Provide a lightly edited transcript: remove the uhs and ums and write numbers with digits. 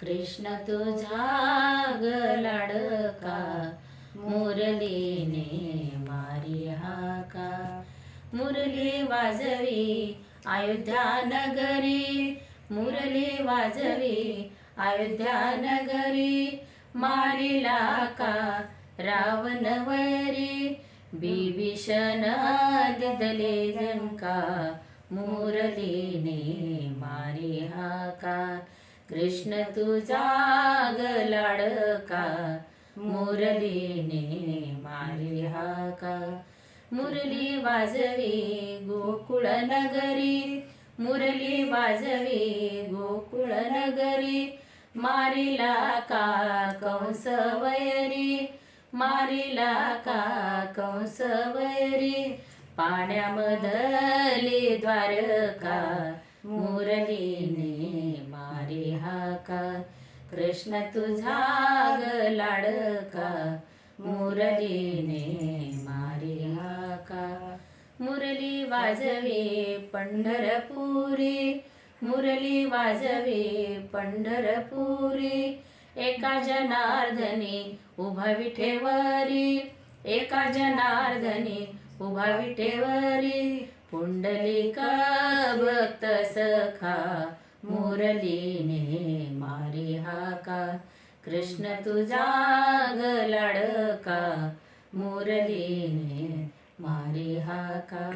कृष्ण तुझा ग लाडका, मुरलीने मारी हाका. मुरली वाजवी अयोध्या नगरी, मुरली वाजवी अयोध्या नगरी. मारिला का रावण वैरी, बिभीषण दिदले लंका. मुरलीने मारी हाका. कृष्ण तुझा ग लाडका, मुरलीने मारी हाका. मुरली वाजवी गोकुळ नगरी, मुरली वाजवी गोकुळ नगरी. मारिला का कंस वैरी, मारिला का कंस वैरी. पाण्यामधली द्वारका, मुरलीने मारी हाका. कृष्ण तुझा ग लाडका, मुरलीने मारी हाका. मुरली वाजवी पंढरपुरी, मुरली वाजवी पंढरपुरी. एका जनार्दनी उभा विठेवरी, एका जनार्दनी उभा विठेवरी. पुंडलिक भक्त सखा, मुरलीने मारी हाका. कृष्ण तुझा ग लाडका, मुरलीने मारी हाका.